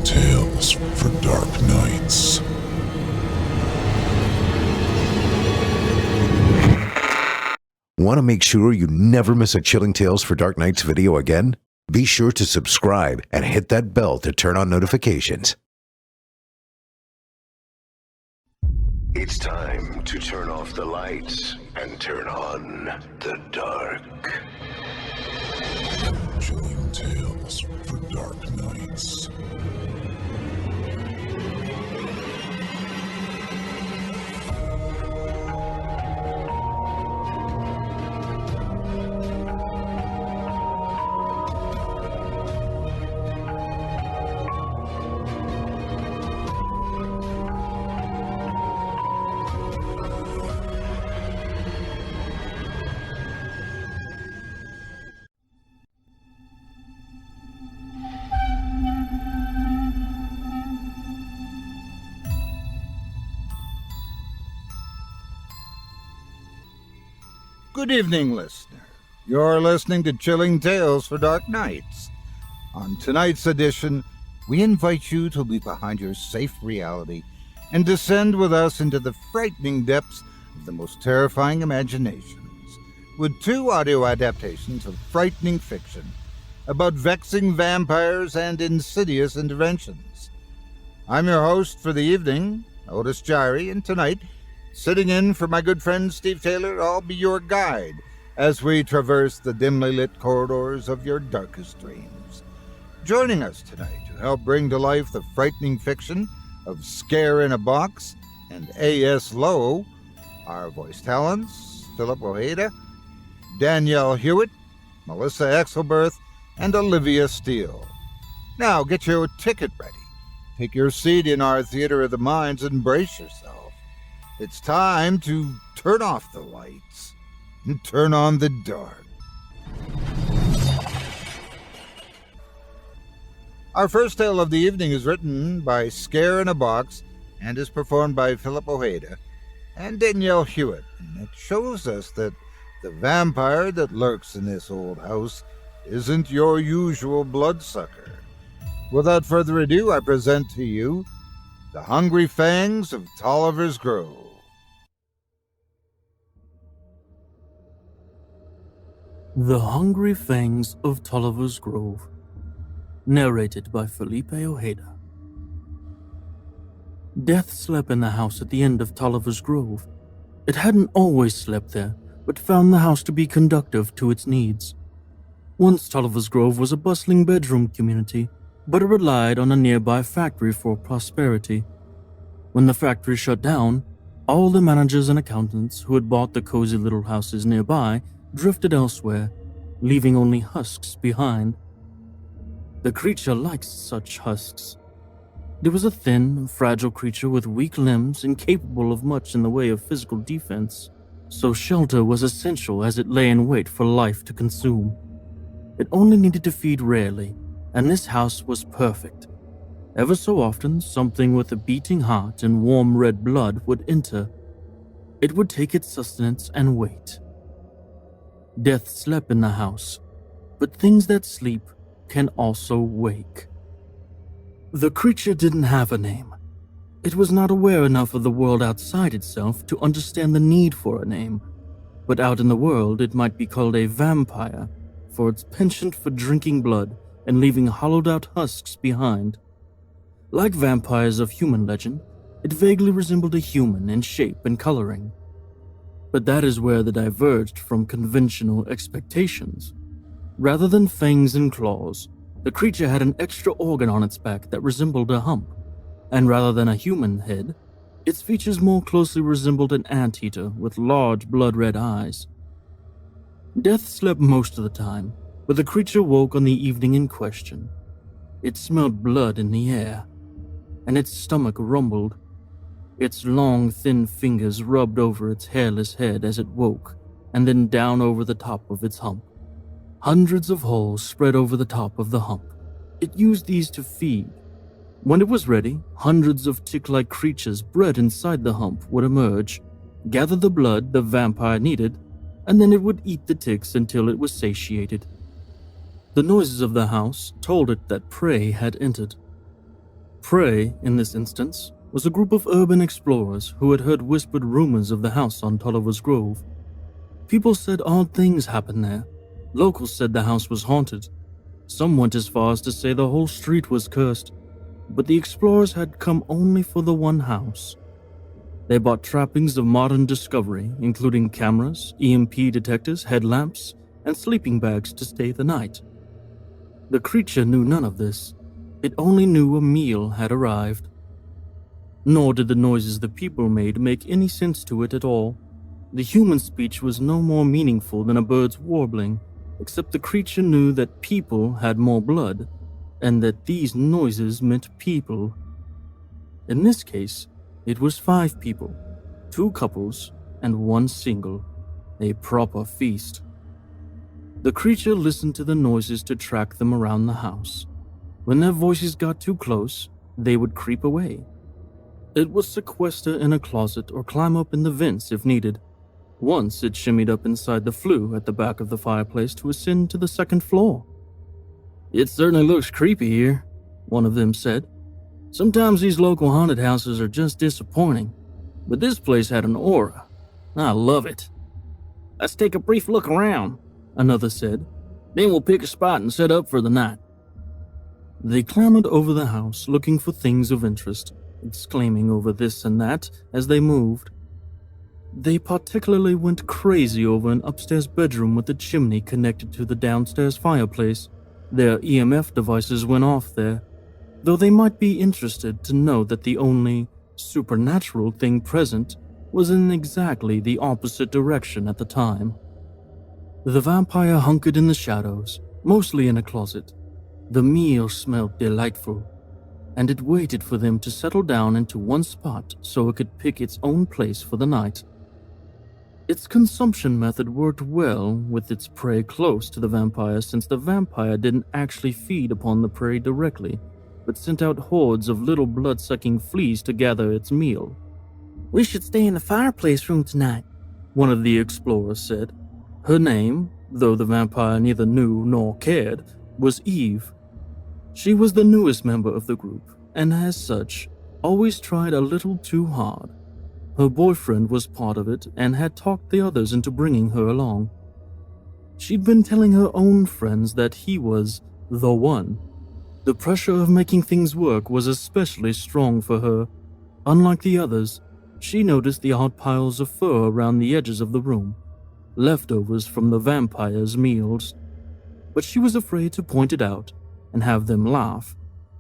Chilling tales for dark nights. Want to make sure you never miss a Chilling Tales for Dark Nights video again? Be sure to subscribe and hit that bell to turn on notifications. It's time to turn off the lights and turn on the dark. Chilling tales for dark nights. Good evening, listener. You're listening to Chilling Tales for Dark Nights. On tonight's edition, we invite you to leave behind your safe reality and descend with us into the frightening depths of the most terrifying imaginations, with two audio adaptations of frightening fiction about vexing vampires and insidious interventions. I'm your host for the evening, Otis Jiry, and tonight, sitting in for my good friend Steve Taylor, I'll be your guide as we traverse the dimly lit corridors of your darkest dreams. Joining us tonight to help bring to life the frightening fiction of Scare in a Box and A.S. Lowe are voice talents Philip Ojeda, Danielle Hewitt, Melissa Exelberth, and Olivia Steele. Now get your ticket ready, take your seat in our Theater of the Minds, and brace yourself. It's time to turn off the lights and turn on the dark. Our first tale of the evening is written by Scare in a Box and is performed by Philip Ojeda and Danielle Hewitt. And it shows us that the vampire that lurks in this old house isn't your usual bloodsucker. Without further ado, I present to you The Hungry Fangs of Toliver's Grove. The Hungry Fangs of Toliver's Grove. Narrated by Felipe Ojeda. Death slept in the house at the end of Toliver's Grove. It hadn't always slept there, but found the house to be conducive to its needs. Once Toliver's Grove was a bustling bedroom community, but it relied on a nearby factory for prosperity. When the factory shut down, all the managers and accountants who had bought the cozy little houses nearby drifted elsewhere, leaving only husks behind. The creature liked such husks. It was a thin, fragile creature with weak limbs, incapable of much in the way of physical defense, so shelter was essential as it lay in wait for life to consume. It only needed to feed rarely, and this house was perfect. Ever so often, something with a beating heart and warm red blood would enter. It would take its sustenance and wait. Death slept in the house, but things that sleep can also wake. The creature didn't have a name. It was not aware enough of the world outside itself to understand the need for a name, but out in the world it might be called a vampire for its penchant for drinking blood and leaving hollowed-out husks behind. Like vampires of human legend, it vaguely resembled a human in shape and coloring. But that is where they diverged from conventional expectations. Rather than fangs and claws, the creature had an extra organ on its back that resembled a hump, and rather than a human head, its features more closely resembled an anteater with large blood-red eyes. Death slept most of the time, but the creature woke on the evening in question. It smelled blood in the air, and its stomach rumbled. Its long, thin fingers rubbed over its hairless head as it woke, and then down over the top of its hump. Hundreds of holes spread over the top of the hump. It used these to feed. When it was ready, hundreds of tick-like creatures bred inside the hump would emerge, gather the blood the vampire needed, and then it would eat the ticks until it was satiated. The noises of the house told it that prey had entered. Prey, in this instance, was a group of urban explorers who had heard whispered rumors of the house on Toliver's Grove. People said odd things happened there. Locals said the house was haunted. Some went as far as to say the whole street was cursed. But the explorers had come only for the one house. They bought trappings of modern discovery, including cameras, EMP detectors, headlamps, and sleeping bags to stay the night. The creature knew none of this. It only knew a meal had arrived. Nor did the noises the people made make any sense to it at all. The human speech was no more meaningful than a bird's warbling, except the creature knew that people had more blood, and that these noises meant people. In this case, it was 5 people, 2 couples, and 1 single, a proper feast. The creature listened to the noises to track them around the house. When their voices got too close, they would creep away. It would sequester in a closet or climb up in the vents if needed. Once it shimmied up inside the flue at the back of the fireplace to ascend to the 2nd floor. "It certainly looks creepy here," one of them said. "Sometimes these local haunted houses are just disappointing, but this place had an aura. I love it." "Let's take a brief look around," another said. "Then we'll pick a spot and set up for the night." They clambered over the house looking for things of interest, exclaiming over this and that as they moved. They particularly went crazy over an upstairs bedroom with a chimney connected to the downstairs fireplace. Their EMF devices went off there, though they might be interested to know that the only supernatural thing present was in exactly the opposite direction at the time. The vampire hunkered in the shadows, mostly in a closet. The meal smelled delightful, and it waited for them to settle down into one spot so it could pick its own place for the night. Its consumption method worked well with its prey close to the vampire, since the vampire didn't actually feed upon the prey directly, but sent out hordes of little blood-sucking fleas to gather its meal. "We should stay in the fireplace room tonight," one of the explorers said. Her name, though the vampire neither knew nor cared, was Eve. She was the newest member of the group, and as such, always tried a little too hard. Her boyfriend was part of it and had talked the others into bringing her along. She'd been telling her own friends that he was the one. The pressure of making things work was especially strong for her. Unlike the others, she noticed the odd piles of fur around the edges of the room, leftovers from the vampire's meals. But she was afraid to point it out and have them laugh,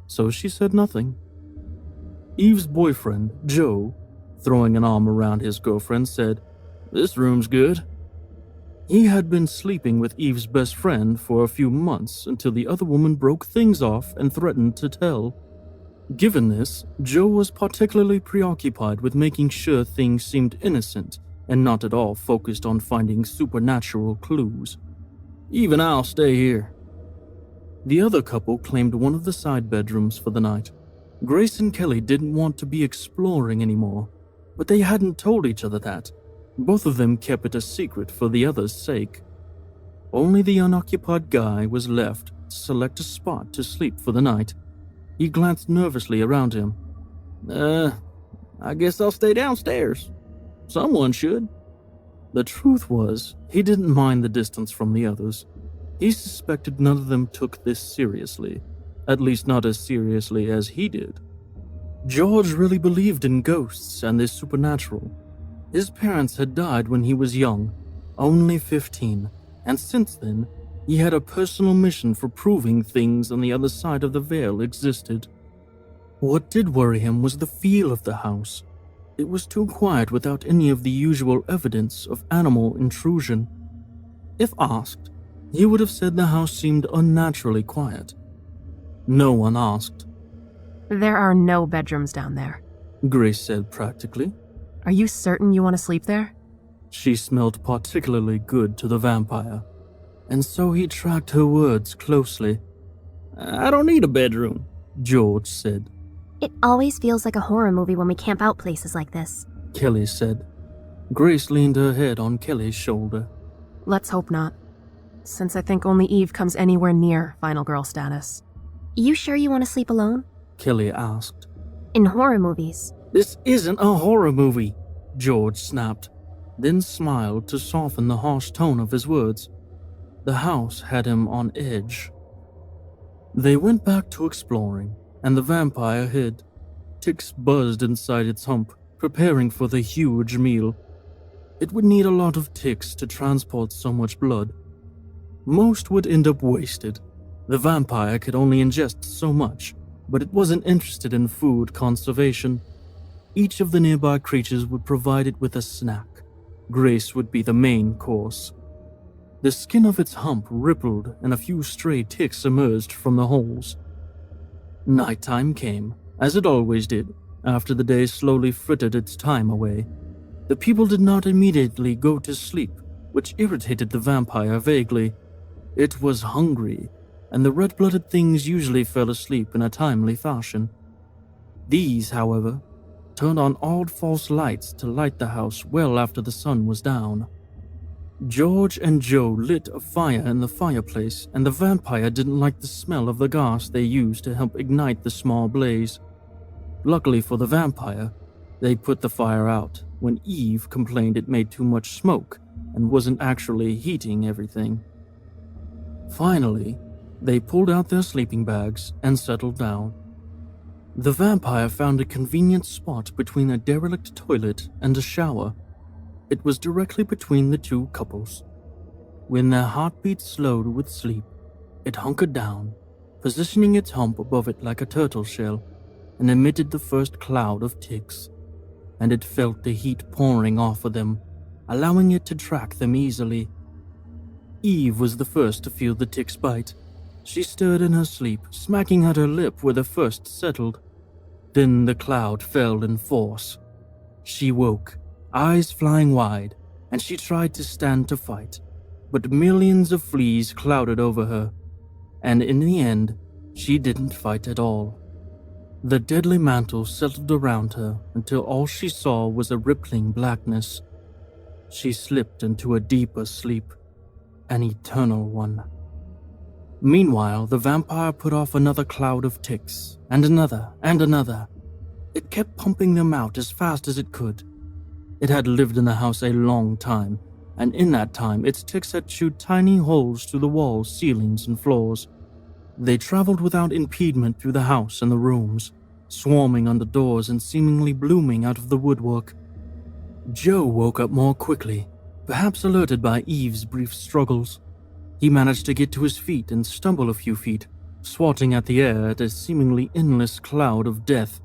so she said nothing. Eve's boyfriend, Joe, throwing an arm around his girlfriend, said, "This room's good." He had been sleeping with Eve's best friend for a few months until the other woman broke things off and threatened to tell. Given this, Joe was particularly preoccupied with making sure things seemed innocent and not at all focused on finding supernatural clues. "Even I'll stay here." The other couple claimed one of the side bedrooms for the night. Grace and Kelly didn't want to be exploring anymore, but they hadn't told each other that. Both of them kept it a secret for the other's sake. Only the unoccupied guy was left to select a spot to sleep for the night. He glanced nervously around him. I guess I'll stay downstairs. Someone should." The truth was, he didn't mind the distance from the others. He suspected none of them took this seriously, at least not as seriously as he did. George really believed in ghosts and the supernatural. His parents had died when he was young, only 15, and since then, he had a personal mission for proving things on the other side of the veil existed. What did worry him was the feel of the house. It was too quiet without any of the usual evidence of animal intrusion. If asked, he would have said the house seemed unnaturally quiet. No one asked. "There are no bedrooms down there," Grace said practically. "Are you certain you want to sleep there?" She smelled particularly good to the vampire, and so he tracked her words closely. "I don't need a bedroom," George said. It always feels like a horror movie when we camp out places like this, Kelly said. Grace leaned her head on Kelly's shoulder. "Let's hope not, since I think only Eve comes anywhere near final girl status." You sure you want to sleep alone? Kelly asked. In horror movies. This isn't a horror movie, George snapped, then smiled to soften the harsh tone of his words. The house had him on edge. They went back to exploring, and the vampire hid. Ticks buzzed inside its hump, preparing for the huge meal. It would need a lot of ticks to transport so much blood. Most would end up wasted. The vampire could only ingest so much, but it wasn't interested in food conservation. Each of the nearby creatures would provide it with a snack. Grace would be the main course. The skin of its hump rippled and a few stray ticks emerged from the holes. Nighttime came, as it always did, after the day slowly frittered its time away. The people did not immediately go to sleep, which irritated the vampire vaguely. It was hungry, and the red-blooded things usually fell asleep in a timely fashion. These, however, turned on odd false lights to light the house well after the sun was down. George and Joe lit a fire in the fireplace, and the vampire didn't like the smell of the gas they used to help ignite the small blaze. Luckily for the vampire, they put the fire out when Eve complained it made too much smoke and wasn't actually heating everything. Finally, they pulled out their sleeping bags and settled down. The vampire found a convenient spot between a derelict toilet and a shower. It was directly between the two couples. When their heartbeats slowed with sleep, it hunkered down, positioning its hump above it like a turtle shell, and emitted the first cloud of ticks. And it felt the heat pouring off of them, allowing it to track them easily. Eve was the first to feel the ticks bite. She stirred in her sleep, smacking at her lip where the first settled. Then the cloud fell in force. She woke, eyes flying wide, and she tried to stand to fight, but millions of fleas clouded over her, and in the end, she didn't fight at all. The deadly mantle settled around her until all she saw was a rippling blackness. She slipped into a deeper sleep, an eternal one. Meanwhile, the vampire put off another cloud of ticks, and another, and another. It kept pumping them out as fast as it could. It had lived in the house a long time, and in that time its ticks had chewed tiny holes through the walls, ceilings, and floors. They traveled without impediment through the house and the rooms, swarming under doors and seemingly blooming out of the woodwork. Joe woke up more quickly, perhaps alerted by Eve's brief struggles. He managed to get to his feet and stumble a few feet, swatting at the air at a seemingly endless cloud of death.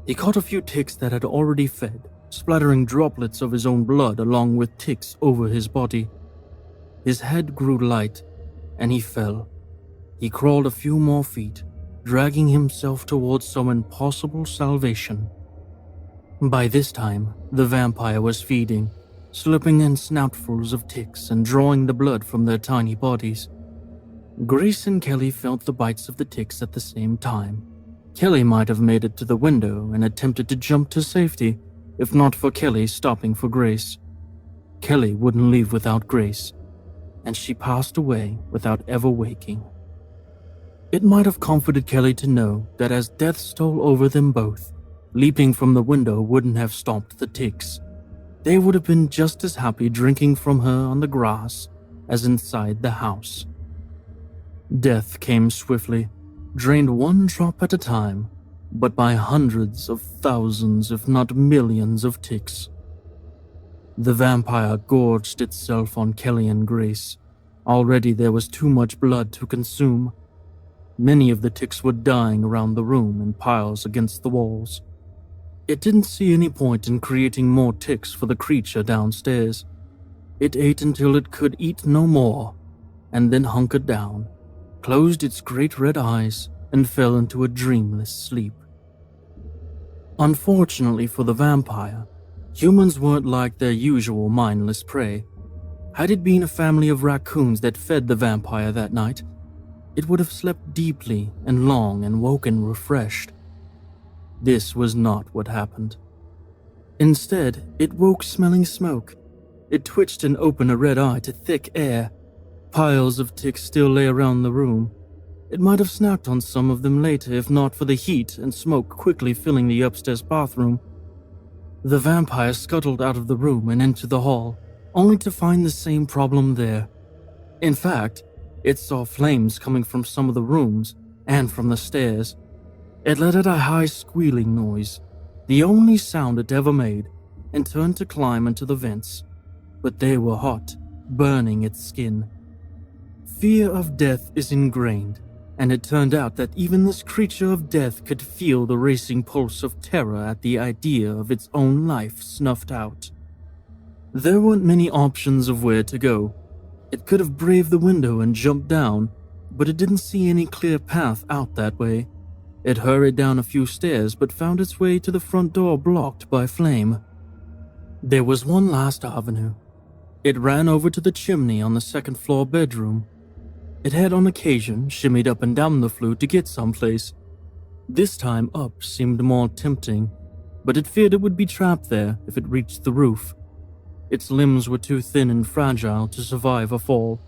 He caught a few ticks that had already fed, splattering droplets of his own blood along with ticks over his body. His head grew light, and he fell. He crawled a few more feet, dragging himself towards some impossible salvation. By this time, the vampire was feeding, slipping in snoutfuls of ticks and drawing the blood from their tiny bodies. Grace and Kelly felt the bites of the ticks at the same time. Kelly might have made it to the window and attempted to jump to safety, if not for Kelly stopping for Grace. Kelly wouldn't leave without Grace, and she passed away without ever waking. It might have comforted Kelly to know that as death stole over them both, leaping from the window wouldn't have stopped the ticks. They would have been just as happy drinking from her on the grass as inside the house. Death came swiftly, drained one drop at a time, but by hundreds of thousands, if not millions of ticks. The vampire gorged itself on Kelly and Grace. Already there was too much blood to consume. Many of the ticks were dying around the room in piles against the walls. It didn't see any point in creating more ticks for the creature downstairs. It ate until it could eat no more, and then hunkered down, closed its great red eyes, and fell into a dreamless sleep. Unfortunately for the vampire, humans weren't like their usual mindless prey. Had it been a family of raccoons that fed the vampire that night, it would have slept deeply and long and woken refreshed. This was not what happened. Instead, it woke smelling smoke. It twitched and opened a red eye to thick air. Piles of ticks still lay around the room. It might have snacked on some of them later if not for the heat and smoke quickly filling the upstairs bathroom. The vampire scuttled out of the room and into the hall, only to find the same problem there. In fact, it saw flames coming from some of the rooms and from the stairs. It let out a high squealing noise, the only sound it ever made, and turned to climb into the vents. But they were hot, burning its skin. Fear of death is ingrained, and it turned out that even this creature of death could feel the racing pulse of terror at the idea of its own life snuffed out. There weren't many options of where to go. It could have braved the window and jumped down, but it didn't see any clear path out that way. It hurried down a few stairs but found its way to the front door blocked by flame. There was one last avenue. It ran over to the chimney on the second-floor bedroom. It had on occasion shimmied up and down the flue to get someplace. This time up seemed more tempting, but it feared it would be trapped there if it reached the roof. Its limbs were too thin and fragile to survive a fall.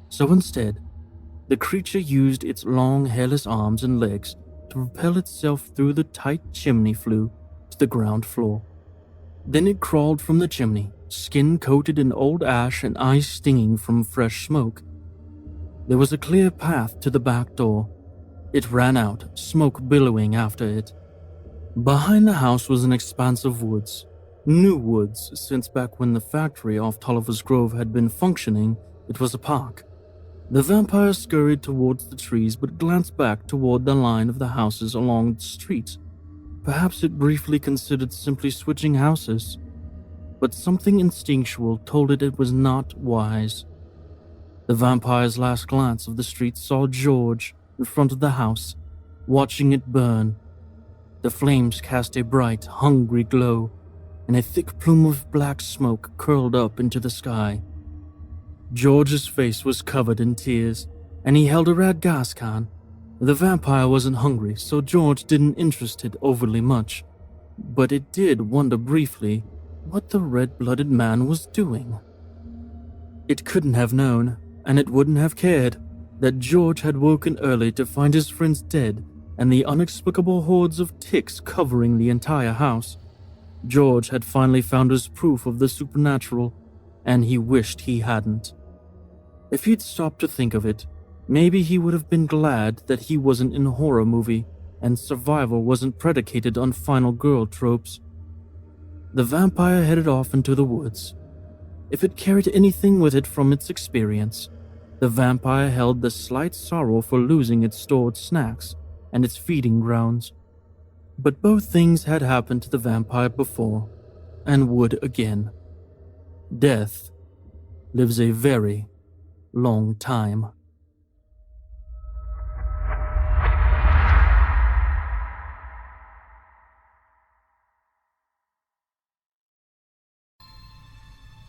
So instead, the creature used its long, hairless arms and legs to propel itself through the tight chimney flue to the ground floor. Then it crawled from the chimney, skin coated in old ash and eyes stinging from fresh smoke. There was a clear path to the back door. It ran out, smoke billowing after it. Behind the house was an expanse of woods. New woods, since back when the factory off Toliver's Grove had been functioning, it was a park. The vampire scurried towards the trees but glanced back toward the line of the houses along the street. Perhaps it briefly considered simply switching houses, but something instinctual told it was not wise. The vampire's last glance of the street saw George in front of the house, watching it burn. The flames cast a bright, hungry glow, and a thick plume of black smoke curled up into the sky. George's face was covered in tears, and he held a red gas can. The vampire wasn't hungry, so George didn't interest it overly much, but it did wonder briefly what the red-blooded man was doing. It couldn't have known, and it wouldn't have cared, that George had woken early to find his friends dead and the inexplicable hordes of ticks covering the entire house. George had finally found his proof of the supernatural, and he wished he hadn't. If he'd stopped to think of it, maybe he would have been glad that he wasn't in a horror movie and survival wasn't predicated on final girl tropes. The vampire headed off into the woods. If it carried anything with it from its experience, the vampire held the slight sorrow for losing its stored snacks and its feeding grounds. But both things had happened to the vampire before, and would again. Death lives a very long time.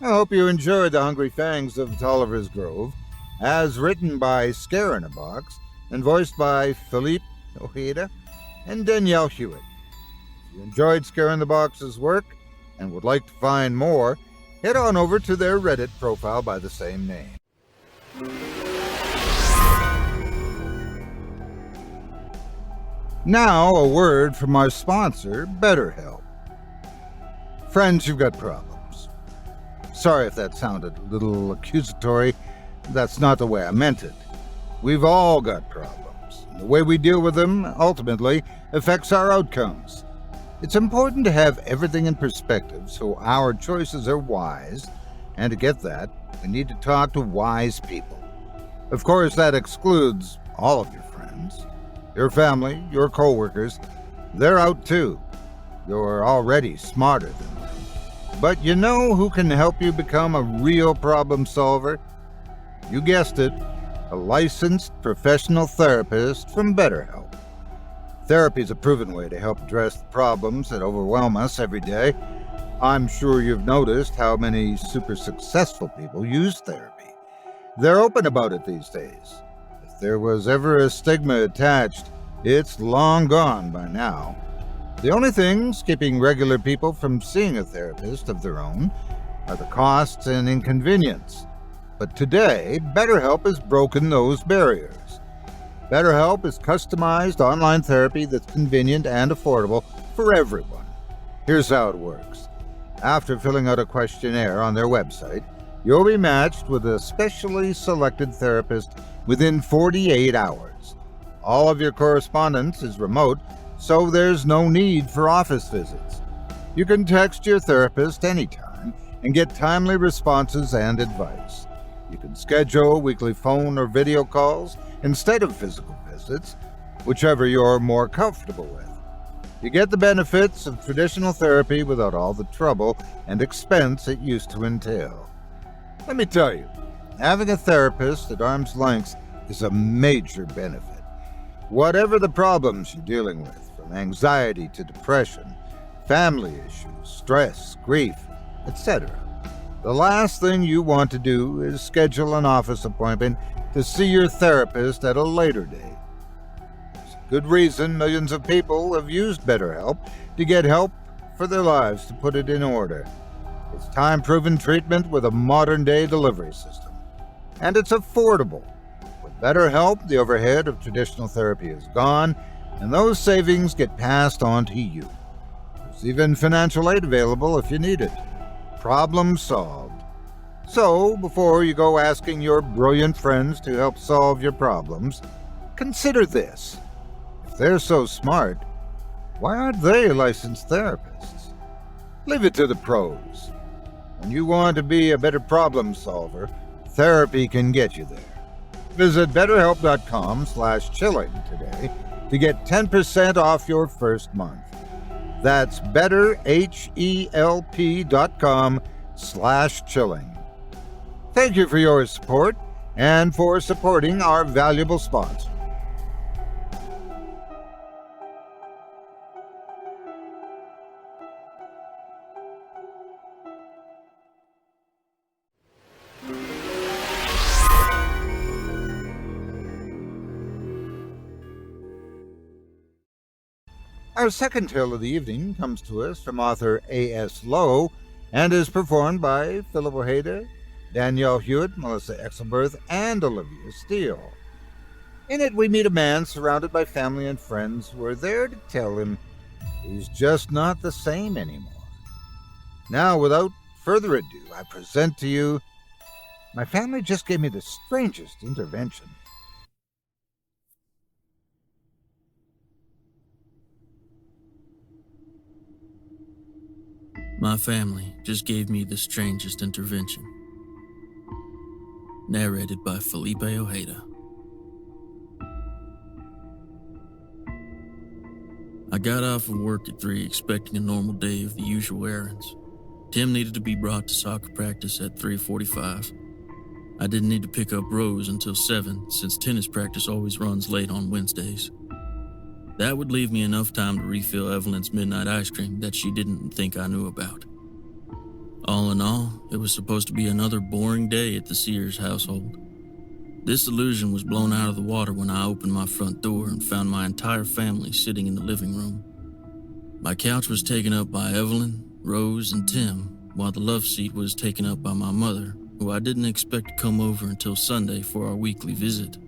I hope you enjoyed The Hungry Fangs of Toliver's Grove, as written by Scare-in-a-Box and voiced by Felipe, Ojeda, and Danielle Hewitt. If you enjoyed Scare-in-the-Box's work and would like to find more, head on over to their Reddit profile by the same name. Now, a word from our sponsor, BetterHelp. Friends, you've got problems. Sorry if that sounded a little accusatory. That's not the way I meant it. We've all got problems. The way we deal with them ultimately affects our outcomes. It's important to have everything in perspective so our choices are wise, and to get that, we need to talk to wise people. Of course, that excludes all of your friends, your family, your coworkers. They're out too. You're already smarter than them. But you know who can help you become a real problem solver? You guessed it, a licensed professional therapist from BetterHelp. Therapy is a proven way to help address the problems that overwhelm us every day. I'm sure you've noticed how many super successful people use therapy. They're open about it these days. If there was ever a stigma attached, it's long gone by now. The only things keeping regular people from seeing a therapist of their own are the costs and inconvenience. But today, BetterHelp has broken those barriers. BetterHelp is customized online therapy that's convenient and affordable for everyone. Here's how it works. After filling out a questionnaire on their website, you'll be matched with a specially selected therapist within 48 hours. All of your correspondence is remote, so there's no need for office visits. You can text your therapist anytime and get timely responses and advice. You can schedule weekly phone or video calls instead of physical visits, whichever you're more comfortable with. You get the benefits of traditional therapy without all the trouble and expense it used to entail. Let me tell you, having a therapist at arm's length is a major benefit. Whatever the problems you're dealing with, from anxiety to depression, family issues, stress, grief, etc., the last thing you want to do is schedule an office appointment to see your therapist at a later date. There's a good reason millions of people have used BetterHelp to get help for their lives, to put it in order. It's time-proven treatment with a modern-day delivery system. And it's affordable. With BetterHelp, the overhead of traditional therapy is gone, and those savings get passed on to you. There's even financial aid available if you need it. Problem solved. So, before you go asking your brilliant friends to help solve your problems, consider this. If they're so smart, why aren't they licensed therapists? Leave it to the pros. When you want to be a better problem solver, therapy can get you there. Visit betterhelp.com/chilling today to get 10% off your first month. That's betterhelp.com/chilling. Thank you for your support and for supporting our valuable sponsor. Our second tale of the evening comes to us from author A.S. Lowe and is performed by Philip Ojeda, Danielle Hewitt, Melissa Exelberth, and Olivia Steele. In it, we meet a man surrounded by family and friends who are there to tell him he's just not the same anymore. Now, without further ado, I present to you, my family just gave me the strangest intervention. My family just gave me the strangest intervention. Narrated by Felipe Ojeda. I got off of work at 3 expecting a normal day of the usual errands. Tim needed to be brought to soccer practice at 3:45. I didn't need to pick up Rose until 7 since tennis practice always runs late on Wednesdays. That would leave me enough time to refill Evelyn's midnight ice cream that she didn't think I knew about. All in all, it was supposed to be another boring day at the Sears household. This illusion was blown out of the water when I opened my front door and found my entire family sitting in the living room. My couch was taken up by Evelyn, Rose, and Tim, while the love seat was taken up by my mother, who I didn't expect to come over until Sunday for our weekly visit.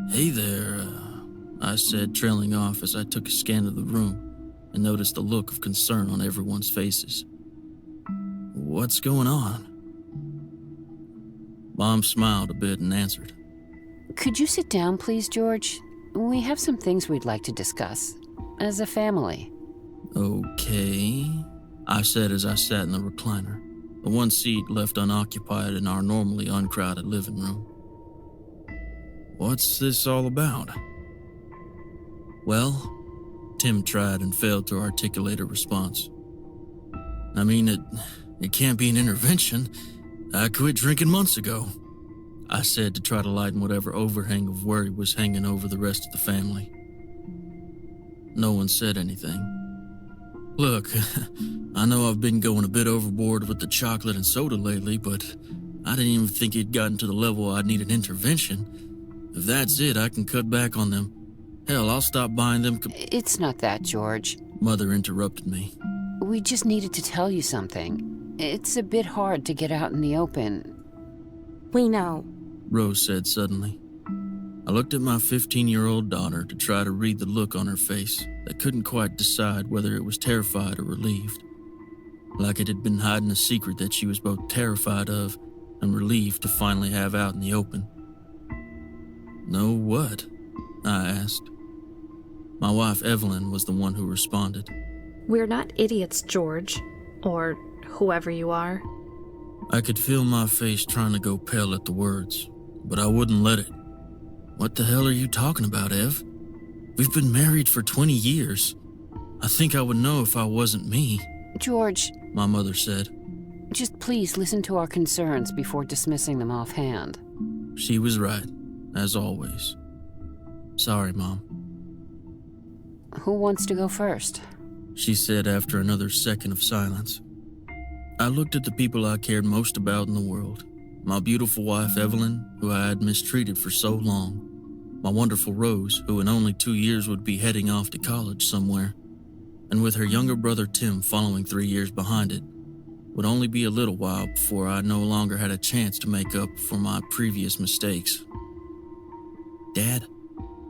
"Hey there," I said, trailing off as I took a scan of the room and noticed the look of concern on everyone's faces. "What's going on?" Mom smiled a bit and answered. "Could you sit down, please, George? We have some things we'd like to discuss, as a family." "Okay," I said as I sat in the recliner, the one seat left unoccupied in our normally uncrowded living room. "What's this all about?" "Well," Tim tried and failed to articulate a response. "I mean, it can't be an intervention. I quit drinking months ago," I said to try to lighten whatever overhang of worry was hanging over the rest of the family. No one said anything. "Look, I know I've been going a bit overboard with the chocolate and soda lately, but I didn't even think it'd gotten to the level I'd need an intervention. If that's it, I can cut back on them. Hell, I'll stop buying them." "It's not that, George." Mother interrupted me. "We just needed to tell you something. It's a bit hard to get out in the open." "We know," Rose said suddenly. I looked at my 15-year-old daughter to try to read the look on her face that couldn't quite decide whether it was terrified or relieved. Like it had been hiding a secret that she was both terrified of and relieved to finally have out in the open. "No what?" I asked. My wife Evelyn was the one who responded. "We're not idiots, George. Or whoever you are." I could feel my face trying to go pale at the words, but I wouldn't let it. "What the hell are you talking about, Ev? We've been married for 20 years. I think I would know if I wasn't me," George, my mother said. just please listen to our concerns before dismissing them offhand. She was right, as always. "Sorry, Mom," Who wants to go first? she said after another second of silence. I looked at the people I cared most about in the world. My beautiful wife Evelyn, who I had mistreated for so long. My wonderful Rose, who in only 2 years would be heading off to college somewhere. And with her younger brother Tim following 3 years behind it, would only be a little while before I no longer had a chance to make up for my previous mistakes. "Dad?"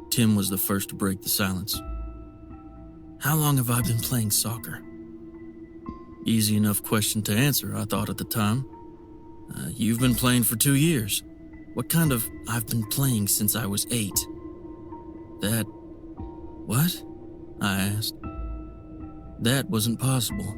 Tim was the first to break the silence. "How long have I been playing soccer?" Easy enough question to answer, I thought at the time. You've been playing for 2 years. What kind of "I've been playing since I was 8? That... what? I asked. That wasn't possible.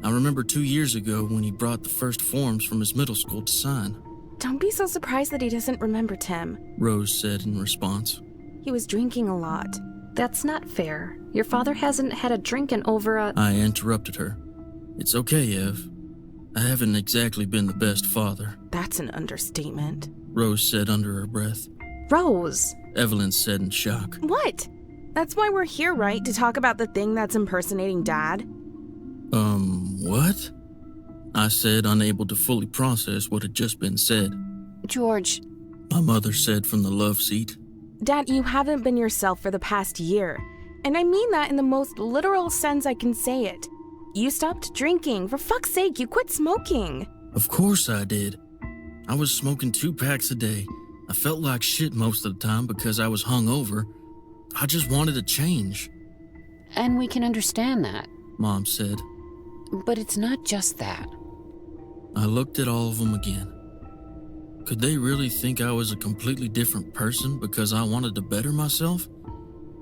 I remember 2 years ago when he brought the first forms from his middle school to sign. Don't be so surprised that he doesn't remember, Tim. Rose said in response. He was drinking a lot. That's not fair. Your father hasn't had a drink in over a... I interrupted her. It's okay, Ev. I haven't exactly been the best father. That's an understatement. Rose said under her breath. Rose! Evelyn said in shock. What? That's why we're here, right? To talk about the thing that's impersonating Dad? What? I said, unable to fully process what had just been said. George, My mother said from the love seat. Dad, you haven't been yourself for the past year. And I mean that in the most literal sense I can say it. You stopped drinking. For fuck's sake, you quit smoking. Of course I did. I was smoking 2 packs a day. I felt like shit most of the time because I was hungover. I just wanted to change, and we can understand that. Mom said. But it's not just that. I looked at all of them again. Could they really think I was a completely different person because I wanted to better myself?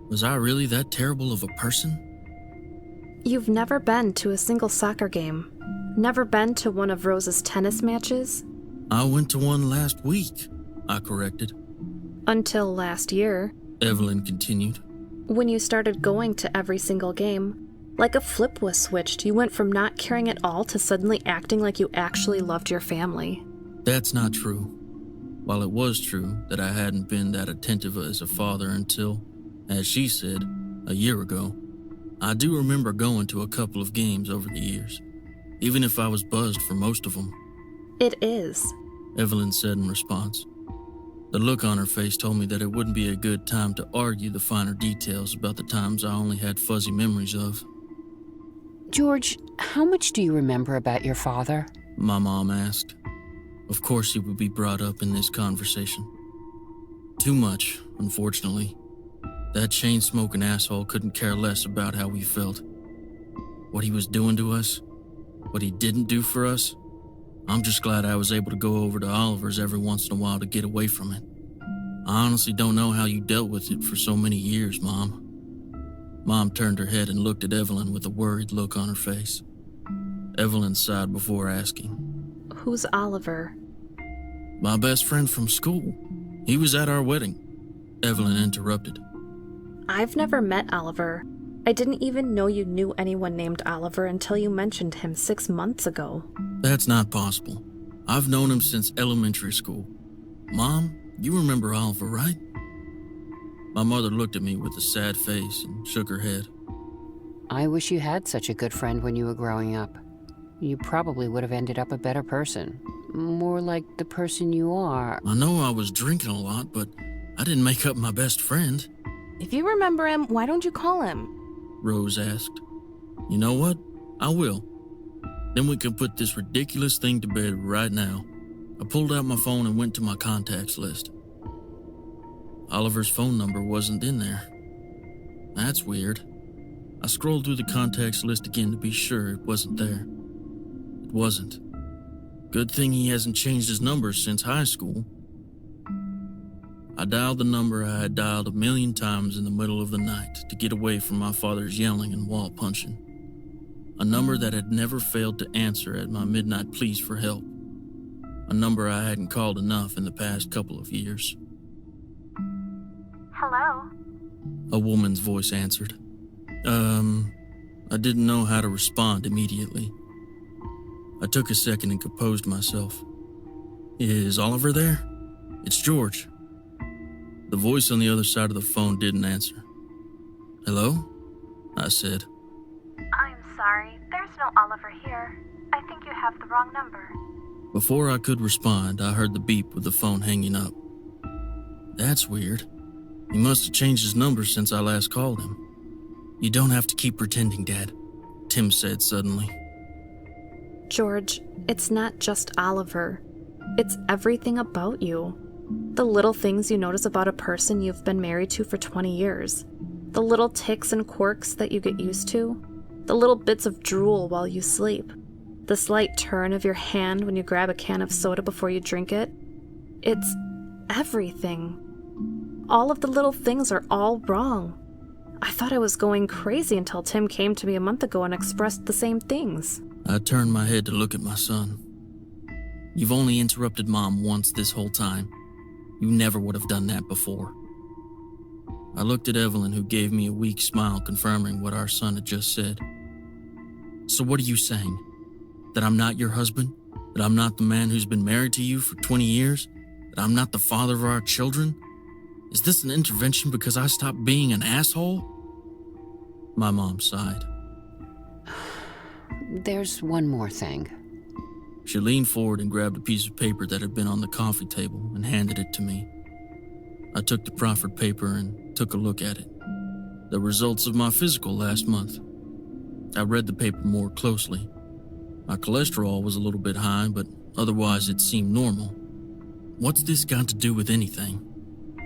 Was I really that terrible of a person? You've never been to a single soccer game. Never been to one of Rose's tennis matches? I went to one last week, I corrected. Until last year. Evelyn continued. When you started going to every single game, like a flip was switched, you went from not caring at all to suddenly acting like you actually loved your family. That's not true. While it was true that I hadn't been that attentive as a father until, as she said, a year ago, I do remember going to a couple of games over the years, even if I was buzzed for most of them. It is, Evelyn said in response. The look on her face told me that it wouldn't be a good time to argue the finer details about the times I only had fuzzy memories of. George, how much do you remember about your father? My mom asked. Of course he would be brought up in this conversation. Too much, unfortunately. That chain-smoking asshole couldn't care less about how we felt. What he was doing to us, what he didn't do for us. I'm just glad I was able to go over to Oliver's every once in a while to get away from it. I honestly don't know how you dealt with it for so many years, Mom. Mom turned her head and looked at Evelyn with a worried look on her face. Evelyn sighed before asking. Who's Oliver? My best friend from school. He was at our wedding. Evelyn interrupted. I've never met Oliver. I didn't even know you knew anyone named Oliver until you mentioned him 6 months ago. That's not possible. I've known him since elementary school. Mom, you remember Oliver, right? My mother looked at me with a sad face and shook her head. I wish you had such a good friend when you were growing up. You probably would have ended up a better person. More like the person you are. I know I was drinking a lot, but I didn't make up my best friend. If you remember him, why don't you call him? Rose asked. You know what? I will. Then we can put this ridiculous thing to bed right now. I pulled out my phone and went to my contacts list. Oliver's phone number wasn't in there. That's weird. I scrolled through the contacts list again to be sure it wasn't there. It wasn't. Good thing he hasn't changed his number since high school. I dialed the number I had dialed 1,000,000 times in the middle of the night to get away from my father's yelling and wall punching. A number that had never failed to answer at my midnight pleas for help. A number I hadn't called enough in the past couple of years. Hello? A woman's voice answered. I didn't know how to respond immediately. I took a second and composed myself. Is Oliver there? It's George. The voice on the other side of the phone didn't answer. Hello? I said. I'm sorry, there's no Oliver here. I think you have the wrong number. Before I could respond, I heard the beep with the phone hanging up. That's weird. He must have changed his number since I last called him. You don't have to keep pretending, Dad, Tim said suddenly. George, it's not just Oliver. It's everything about you. The little things you notice about a person you've been married to for 20 years. The little tics and quirks that you get used to. The little bits of drool while you sleep. The slight turn of your hand when you grab a can of soda before you drink it. It's everything. All of the little things are all wrong. I thought I was going crazy until Tim came to me a month ago and expressed the same things. I turned my head to look at my son. You've only interrupted Mom once this whole time. You never would have done that before. I looked at Evelyn, who gave me a weak smile confirming what our son had just said. So what are you saying? That I'm not your husband? That I'm not the man who's been married to you for 20 years? That I'm not the father of our children? Is this an intervention because I stopped being an asshole? My mom sighed. There's one more thing. She leaned forward and grabbed a piece of paper that had been on the coffee table and handed it to me. I took the proffered paper and took a look at it. The results of my physical last month. I read the paper more closely. My cholesterol was a little bit high, but otherwise it seemed normal. What's this got to do with anything?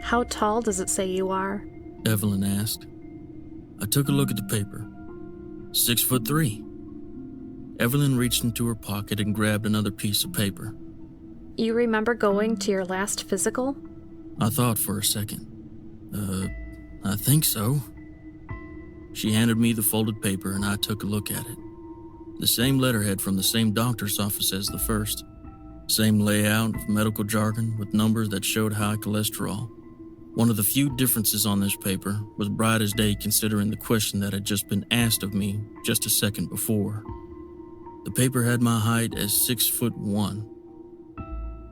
How tall does it say you are? Evelyn asked. I took a look at the paper. 6'3". Evelyn reached into her pocket and grabbed another piece of paper. You remember going to your last physical? I thought for a second. I think so. She handed me the folded paper and I took a look at it. The same letterhead from the same doctor's office as the first. Same layout of medical jargon with numbers that showed high cholesterol. One of the few differences on this paper was bright as day considering the question that had just been asked of me just a second before. The paper had my height as 6'1".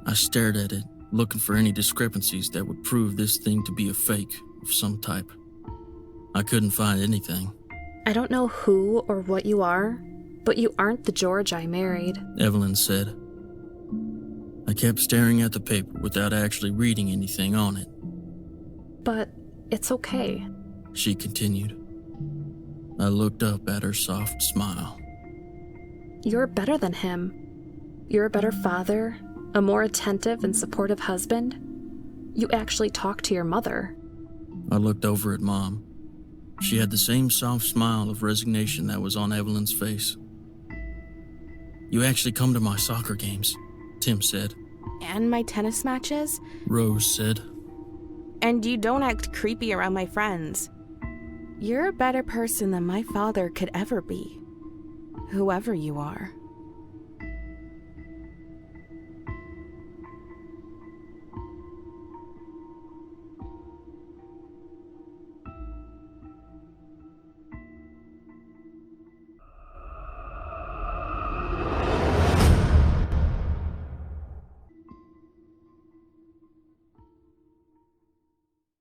I stared at it, looking for any discrepancies that would prove this thing to be a fake of some type. I couldn't find anything. I don't know who or what you are, but you aren't the George I married, Evelyn said. I kept staring at the paper without actually reading anything on it. But it's okay. She continued. I looked up at her soft smile. You're better than him. You're a better father, a more attentive and supportive husband. You actually talk to your mother. I looked over at Mom. She had the same soft smile of resignation that was on Evelyn's face. You actually come to my soccer games, Tim said. And my tennis matches? Rose said. And you don't act creepy around my friends. You're a better person than my father could ever be. Whoever you are.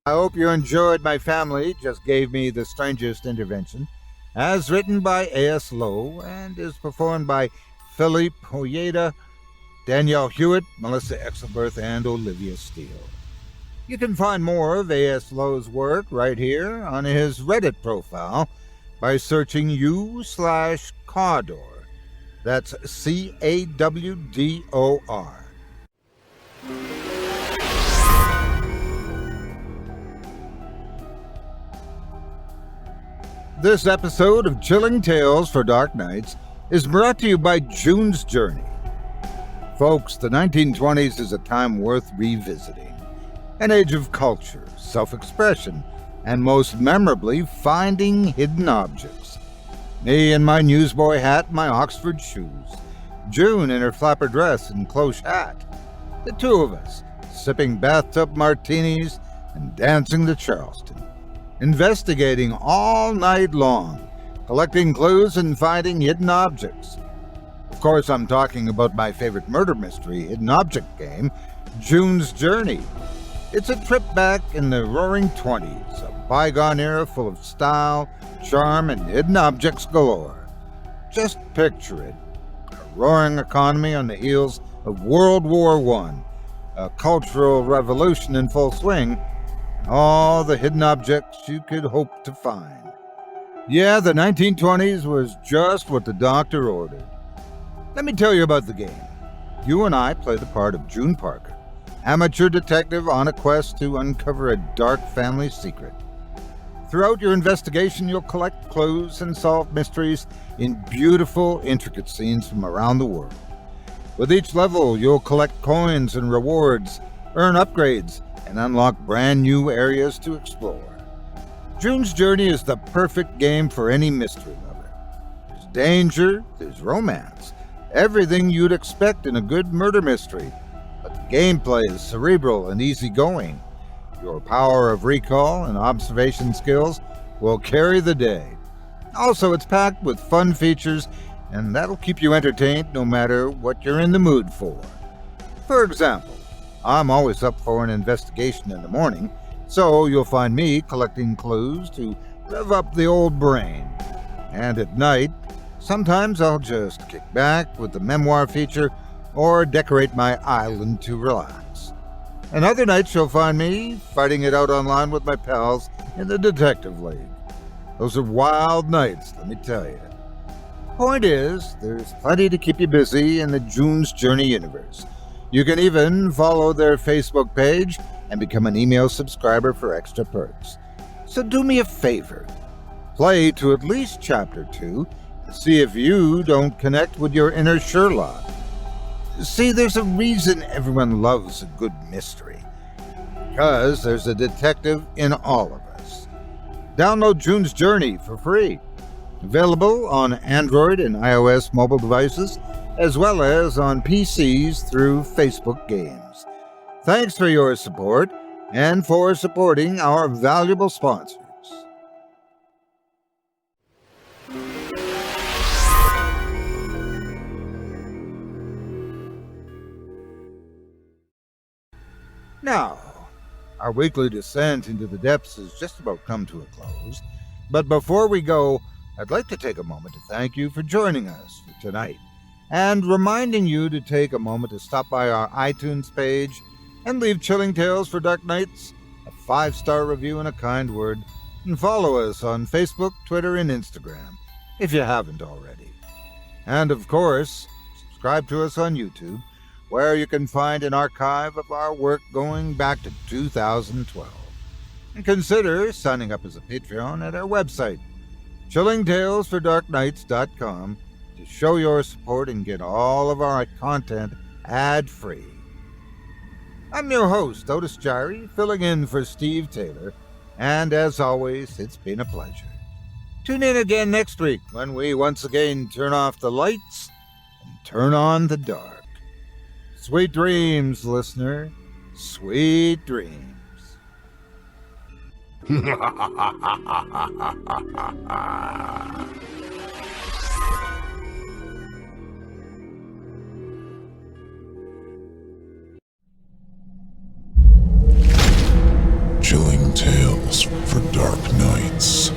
I hope you enjoyed My Family Just Gave Me the Strangest Intervention, as written by A.S. Lowe and is performed by Felipe, Ojeda, Danielle, Hewitt, Melissa Exelberth, and Olivia Steele. You can find more of A.S. Lowe's work right here on his Reddit profile by searching u/Cawdor. That's CAWDOR. This episode of Chilling Tales for Dark Nights is brought to you by June's Journey. Folks, the 1920s is a time worth revisiting. An age of culture, self-expression, and most memorably, finding hidden objects. Me in my newsboy hat and my Oxford shoes. June in her flapper dress and cloche hat. The two of us, sipping bathtub martinis and dancing to Charleston. Investigating all night long, collecting clues and finding hidden objects. Of course, I'm talking about my favorite murder mystery hidden object game, June's Journey. It's a trip back in the roaring 20s, a bygone era full of style, charm, and hidden objects galore. Just picture it. A roaring economy on the heels of World War I, a cultural revolution in full swing, all the hidden objects you could hope to find. Yeah, the 1920s was just what the doctor ordered. Let me tell you about the game. You and I play the part of June Parker, amateur detective on a quest to uncover a dark family secret. Throughout your investigation, you'll collect clues and solve mysteries in beautiful, intricate scenes from around the world. With each level, you'll collect coins and rewards, earn upgrades, and unlock brand new areas to explore. June's Journey is the perfect game for any mystery lover. There's danger, there's romance, everything you'd expect in a good murder mystery, but the gameplay is cerebral and easygoing. Your power of recall and observation skills will carry the day. Also, it's packed with fun features, and that'll keep you entertained no matter what you're in the mood for. For example, I'm always up for an investigation in the morning, so you'll find me collecting clues to rev up the old brain. And at night, sometimes I'll just kick back with the memoir feature or decorate my island to relax. And other nights you'll find me fighting it out online with my pals in the Detective League. Those are wild nights, let me tell you. Point is, there's plenty to keep you busy in the June's Journey universe. You can even follow their Facebook page and become an email subscriber for extra perks. So do me a favor. Play to at least Chapter 2 and see if you don't connect with your inner Sherlock. See, there's a reason everyone loves a good mystery. Because there's a detective in all of us. Download June's Journey for free. Available on Android and iOS mobile devices, as well as on PCs through Facebook Games. Thanks for your support and for supporting our valuable sponsors. Now, our weekly descent into the depths has just about come to a close, but before we go, I'd like to take a moment to thank you for joining us for tonight, and reminding you to take a moment to stop by our iTunes page and leave Chilling Tales for Dark Nights a 5-star review and a kind word, and follow us on Facebook, Twitter, and Instagram, if you haven't already. And of course, subscribe to us on YouTube, where you can find an archive of our work going back to 2012. And consider signing up as a Patreon at our website, chillingtalesfordarknights.com, to show your support and get all of our content ad-free. I'm your host, Otis Jiry, filling in for Steve Taylor, and as always, it's been a pleasure. Tune in again next week when we once again turn off the lights and turn on the dark. Sweet dreams, listener. Sweet dreams. Chilling Tales for Dark Nights.